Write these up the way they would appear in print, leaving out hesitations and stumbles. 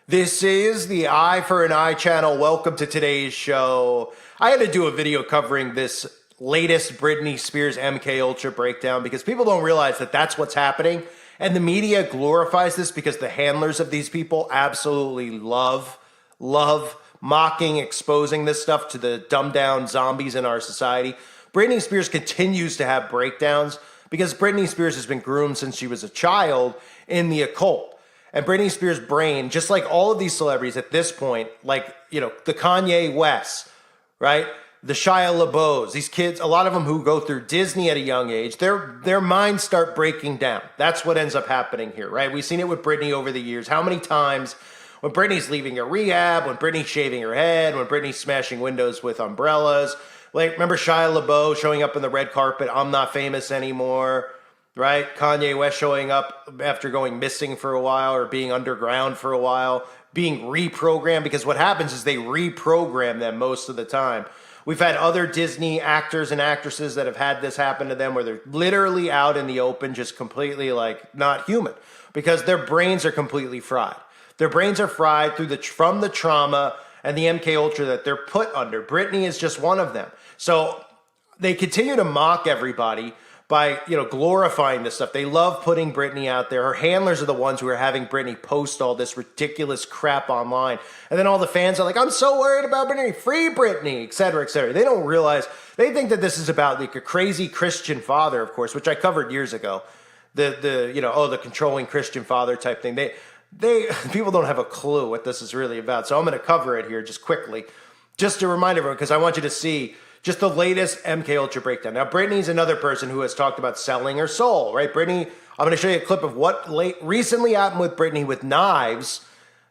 This is the Eye for an Eye channel. Welcome to today's show. I had to do a video covering this latest Britney Spears MK Ultra breakdown because people don't realize that that's what's happening. And the media glorifies this because the handlers of these people absolutely love mocking, exposing this stuff to the dumbed down zombies in our society. Britney Spears continues to have breakdowns because Britney Spears has been groomed since she was a child in the occult. And Britney Spears' brain, just like all of these celebrities at this point, like, you know, the Kanye Wests, right? The Shia LaBeoufs, these kids, a lot of them who go through Disney at a young age, their minds start breaking down. That's what ends up happening here, right? We've seen it with Britney over the years. How many times when Britney's leaving a rehab, when Britney's shaving her head, when Britney's smashing windows with umbrellas, like remember Shia LaBeouf showing up on the red carpet, I'm not famous anymore, right? Kanye West showing up after going missing for a while or being underground for a while, being reprogrammed, because what happens is they reprogram them most of the time. We've had other Disney actors and actresses that have had this happen to them where they're literally out in the open, just completely like not human because their brains are completely fried. Their brains are fried from the trauma and the MK Ultra that they're put under. Britney is just one of them. So they continue to mock everybody by, you know, glorifying this stuff. They love putting Britney out there. Her handlers are the ones who are having Britney post all this ridiculous crap online. And then all the fans are like, I'm so worried about Britney, free Britney, et cetera, et cetera. They don't realize, they think that this is about like a crazy Christian father, of course, which I covered years ago. The controlling Christian father type thing. People don't have a clue what this is really about. So I'm going to cover it here just quickly, just to remind everyone, because I want you to see just the latest MK Ultra breakdown. Now, Britney's another person who has talked about selling her soul, right? Britney, I'm going to show you a clip of what recently happened with Britney with knives,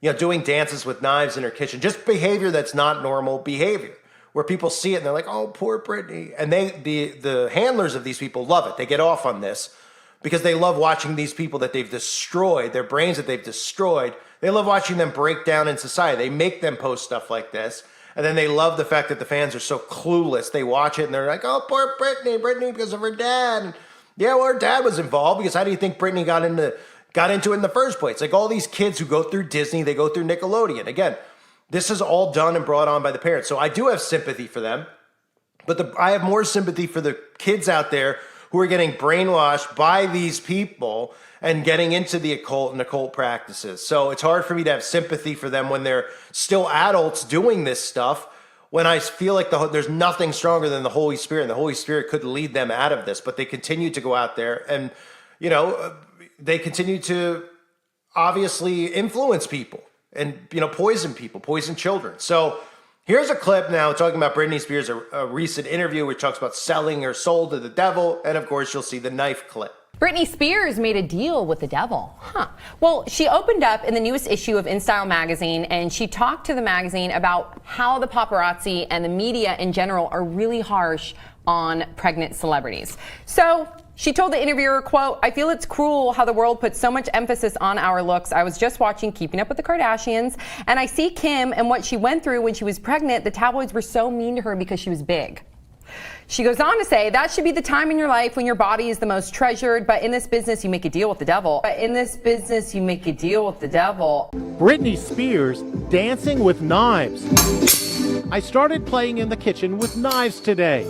you know, doing dances with knives in her kitchen. Just behavior that's not normal behavior, where people see it and they're like, oh, poor Britney. And the handlers of these people love it. They get off on this because they love watching these people that they've destroyed, their brains that they've destroyed. They love watching them break down in society. They make them post stuff like this. And then they love the fact that the fans are so clueless. They watch it and they're like, oh, poor Britney because of her dad. And yeah, well, her dad was involved because how do you think Britney got into it in the first place? Like all these kids who go through Disney, they go through Nickelodeon. Again, this is all done and brought on by the parents. So I do have sympathy for them, but I have more sympathy for the kids out there who are getting brainwashed by these people and getting into the occult and occult practices. So it's hard for me to have sympathy for them when they're still adults doing this stuff, when I feel like there's nothing stronger than the Holy Spirit, and the Holy Spirit could lead them out of this. But they continue to go out there and, you know, they continue to obviously influence people and, you know, poison people, poison children. So here's a clip now talking about Britney Spears, a recent interview where she talks about selling her soul to the devil. And of course, you'll see the knife clip. Britney Spears made a deal with the devil. Well, she opened up in the newest issue of InStyle magazine and she talked to the magazine about how the paparazzi and the media in general are really harsh on pregnant celebrities. So she told the interviewer, quote, I feel it's cruel how the world puts so much emphasis on our looks. I was just watching Keeping Up with the Kardashians and I see Kim and what she went through when she was pregnant. The tabloids were so mean to her because she was big. She goes on to say, that should be the time in your life when your body is the most treasured, but in this business you make a deal with the devil. Britney Spears dancing with knives. I started playing in the kitchen with knives today.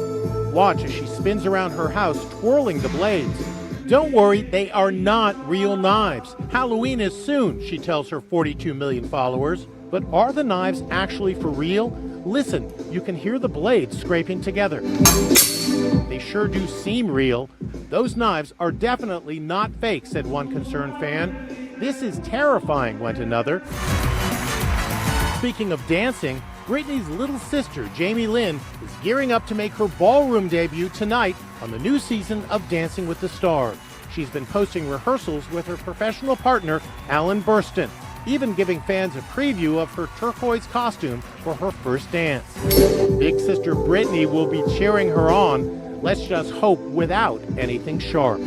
Watch as she spins around her house twirling the blades. Don't worry, they are not real knives. Halloween is soon, she tells her 42 million followers. But are the knives actually for real? Listen, you can hear the blades scraping together. They sure do seem real. Those knives are definitely not fake, said one concerned fan. This is terrifying, went another. Speaking of dancing, Britney's little sister, Jamie Lynn, is gearing up to make her ballroom debut tonight on the new season of Dancing with the Stars. She's been posting rehearsals with her professional partner, Alan Burston, even giving fans a preview of her turquoise costume for her first dance. Big sister Britney will be cheering her on. Let's just hope without anything sharp.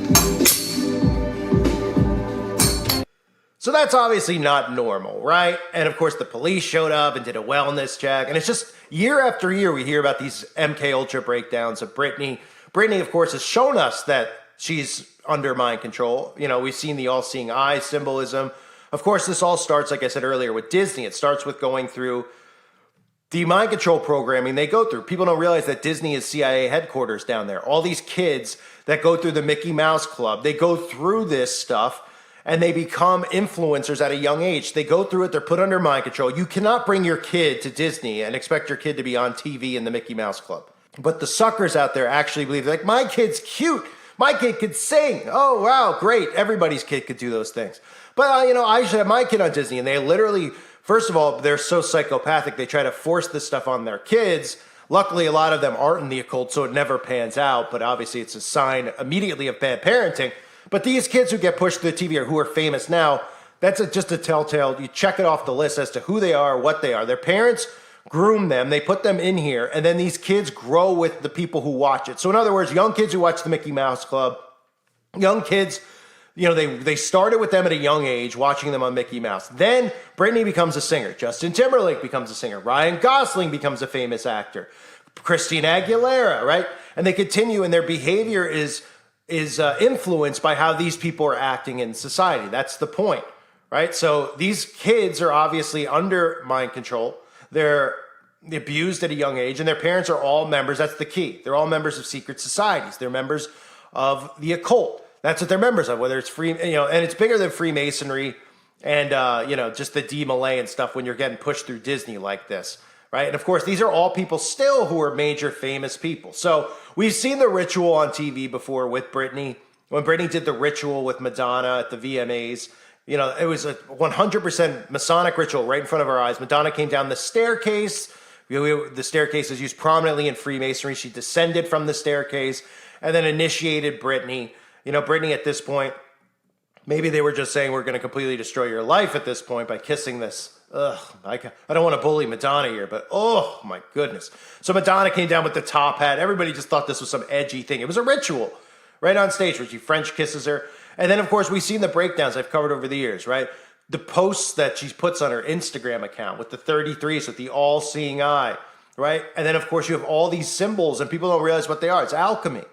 So that's obviously not normal, right? And of course the police showed up and did a wellness check. And it's just year after year we hear about these MK Ultra breakdowns of Britney. Britney, of course, has shown us that she's under mind control. You know, we've seen the all-seeing eye symbolism. Of course, this all starts, like I said earlier, with Disney. It starts with going through the mind control programming they go through. People don't realize that Disney is CIA headquarters down there. All these kids that go through the Mickey Mouse Club, they go through this stuff and they become influencers at a young age. They go through it, they're put under mind control. You cannot bring your kid to Disney and expect your kid to be on TV in the Mickey Mouse Club. But the suckers out there actually believe, like, my kid's cute. My kid could sing. Oh, wow, great. Everybody's kid could do those things. But, I should have my kid on Disney. And they literally, first of all, they're so psychopathic. They try to force this stuff on their kids. Luckily, a lot of them aren't in the occult, so it never pans out. But obviously, it's a sign immediately of bad parenting. But these kids who get pushed to the TV or who are famous now, that's just a telltale. You check it off the list as to who they are, what they are. Their parents groom them, they put them in here, and then these kids grow with the people who watch it. So in other words, young kids who watch the Mickey Mouse Club, young kids, they started with them at a young age, watching them on Mickey Mouse. Then Britney becomes a singer. Justin Timberlake becomes a singer. Ryan Gosling becomes a famous actor. Christina Aguilera, right? And they continue, and their behavior is influenced by how these people are acting in society. That's the point, right? So these kids are obviously under mind control. They're abused at a young age, and their parents are all members. That's the key. They're all members of secret societies. They're members of the occult. That's what they're members of, whether it's free, and it's bigger than Freemasonry and, just the D-Malay and stuff when you're getting pushed through Disney like this, right? And of course, these are all people still who are major famous people. So we've seen the ritual on TV before with Britney. When Britney did the ritual with Madonna at the VMAs, it was a 100% Masonic ritual right in front of our eyes. Madonna came down the staircase. The staircase is used prominently in Freemasonry. She descended from the staircase and then initiated Britney. Britney at this point, maybe they were just saying, we're going to completely destroy your life at this point by kissing this. I don't want to bully Madonna here, but oh my goodness. So Madonna came down with the top hat. Everybody just thought this was some edgy thing. It was a ritual right on stage where she French kisses her. And then, of course, we've seen the breakdowns I've covered over the years, right? The posts that she puts on her Instagram account with the 33s, with the all-seeing eye, right? And then, of course, you have all these symbols, and people don't realize what they are. It's alchemy,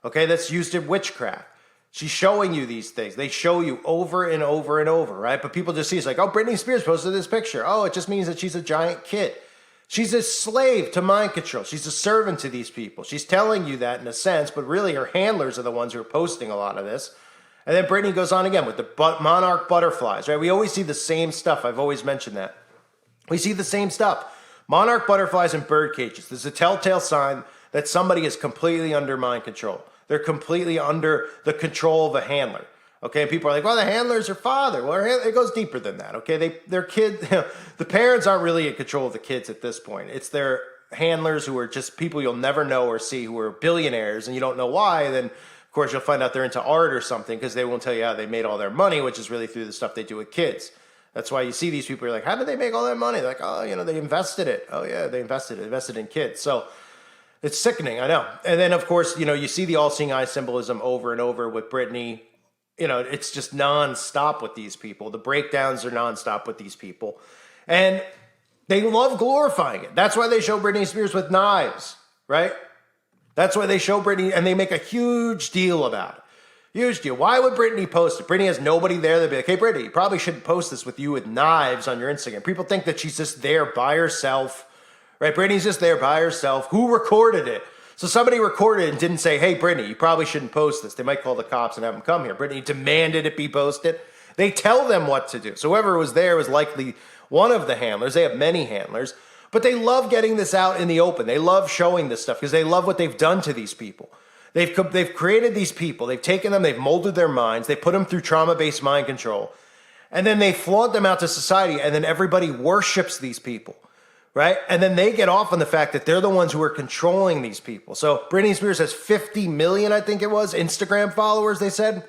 okay? That's used in witchcraft. She's showing you these things. They show you over and over and over, right? But people just see it's like, oh, Britney Spears posted this picture. Oh, it just means that she's a giant kid. She's a slave to mind control. She's a servant to these people. She's telling you that in a sense, but really her handlers are the ones who are posting a lot of this. And then Britney goes on again with the monarch butterflies, right? We always see the same stuff. I've always mentioned that. We see the same stuff. Monarch butterflies and bird cages. This is a telltale sign that somebody is completely under mind control. They're completely under the control of a handler. Okay, and people are like, well, the handler's her father. Well, it goes deeper than that. Okay, their kid, the parents aren't really in control of the kids at this point. It's their handlers who are just people you'll never know or see, who are billionaires, and you don't know why. Then of course, you'll find out they're into art or something because they won't tell you how they made all their money, which is really through the stuff they do with kids. That's why you see these people are like, how did they make all that money? They're like, oh, they invested it. Oh, yeah, they invested in kids. So it's sickening, I know. And then, of course, you see the all-seeing eye symbolism over and over with Britney. It's just nonstop with these people. The breakdowns are nonstop with these people. And they love glorifying it. That's why they show Britney Spears with knives, right? That's why they show Britney, and they make a huge deal about it. Huge deal. Why would Britney post it? Britney has nobody there. They'd be like, hey, Britney, you probably shouldn't post this with you with knives on your Instagram. People think that she's just there by herself, right? Britney's just there by herself. Who recorded it? So somebody recorded it and didn't say, hey, Britney, you probably shouldn't post this. They might call the cops and have them come here. Britney demanded it be posted. They tell them what to do. So whoever was there was likely one of the handlers. They have many handlers. But they love getting this out in the open. They love showing this stuff because they love what they've done to these people. They've created these people. They've taken them. They've molded their minds. They put them through trauma-based mind control. And then they flaunt them out to society. And then everybody worships these people, right? And then they get off on the fact that they're the ones who are controlling these people. So Britney Spears has 50 million, I think it was, Instagram followers, they said.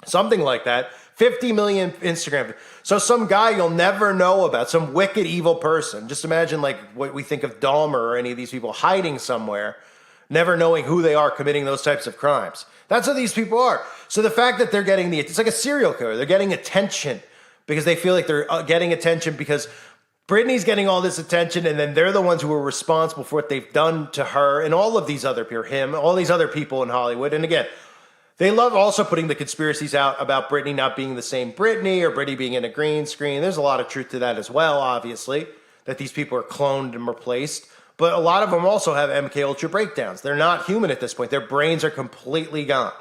Something like that. 50 million Instagram. So some guy you'll never know about, some wicked, evil person. Just imagine like what we think of Dahmer or any of these people hiding somewhere, never knowing who they are committing those types of crimes. That's what these people are. So the fact that they're getting it's like a serial killer. They're getting attention because they feel like they're getting attention because Britney's getting all this attention, and then they're the ones who are responsible for what they've done to her and all of these other people, all these other people in Hollywood. And again, They love also putting the conspiracies out about Britney not being the same Britney or Britney being in a green screen. There's a lot of truth to that as well, obviously, that these people are cloned and replaced. But a lot of them also have MK Ultra breakdowns. They're not human at this point. Their brains are completely gone.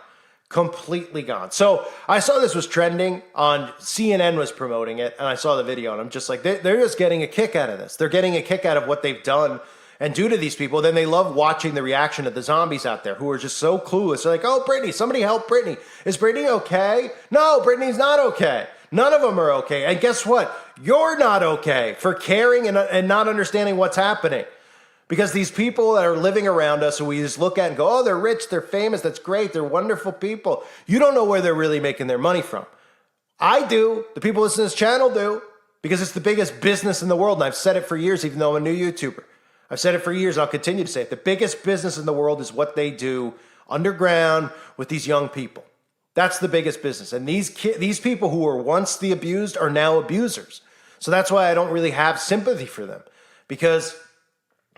Completely gone. So I saw this was trending on CNN was promoting it, and I saw the video, and I'm just like, they're just getting a kick out of this. They're getting a kick out of what they've done and do to these people. Then they love watching the reaction of the zombies out there who are just so clueless. They're like, oh, Britney, somebody help Britney. Is Britney okay? No, Britney's not okay. None of them are okay. And guess what? You're not okay for caring and not understanding what's happening. Because these people that are living around us who we just look at and go, oh, they're rich, they're famous, that's great, they're wonderful people. You don't know where they're really making their money from. I do. The people listening to this channel do. Because it's the biggest business in the world. And I've said it for years, even though I'm a new YouTuber. I've said it for years, and I'll continue to say it. The biggest business in the world is what they do underground with these young people. That's the biggest business. And these people who were once the abused are now abusers. So that's why I don't really have sympathy for them. Because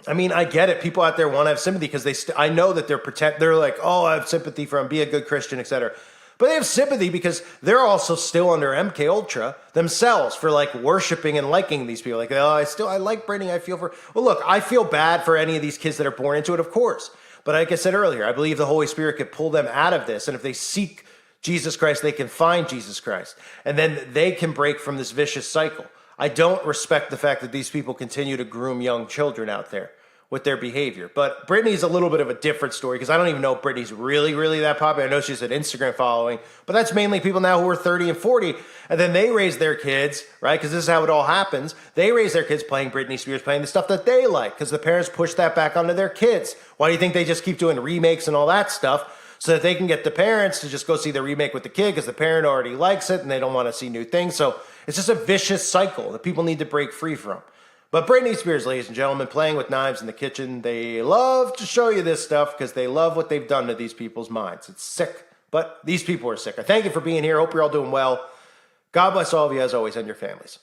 I mean, I get it. People out there want to have sympathy because I know that they're like, oh, I have sympathy for them, be a good Christian, etc. But they have sympathy because they're also still under MK Ultra themselves for like worshiping and liking these people. Like, oh, I like Britney. I feel for, well, look, I feel bad for any of these kids that are born into it, of course. But like I said earlier, I believe the Holy Spirit could pull them out of this. And if they seek Jesus Christ, they can find Jesus Christ. And then they can break from this vicious cycle. I don't respect the fact that these people continue to groom young children out there with their behavior. But Britney's a little bit of a different story because I don't even know if Britney's really, really that popular. I know she's an Instagram following, but that's mainly people now who are 30 and 40, and then they raise their kids, right? Because this is how it all happens. They raise their kids playing Britney Spears, playing the stuff that they like because the parents push that back onto their kids. Why do you think they just keep doing remakes and all that stuff? So that they can get the parents to just go see the remake with the kid because the parent already likes it and they don't want to see new things. So it's just a vicious cycle that people need to break free from. But Britney Spears, ladies and gentlemen, playing with knives in the kitchen, they love to show you this stuff because they love what they've done to these people's minds. It's sick, but these people are sick. I thank you for being here. Hope you're all doing well. God bless all of you as always and your families.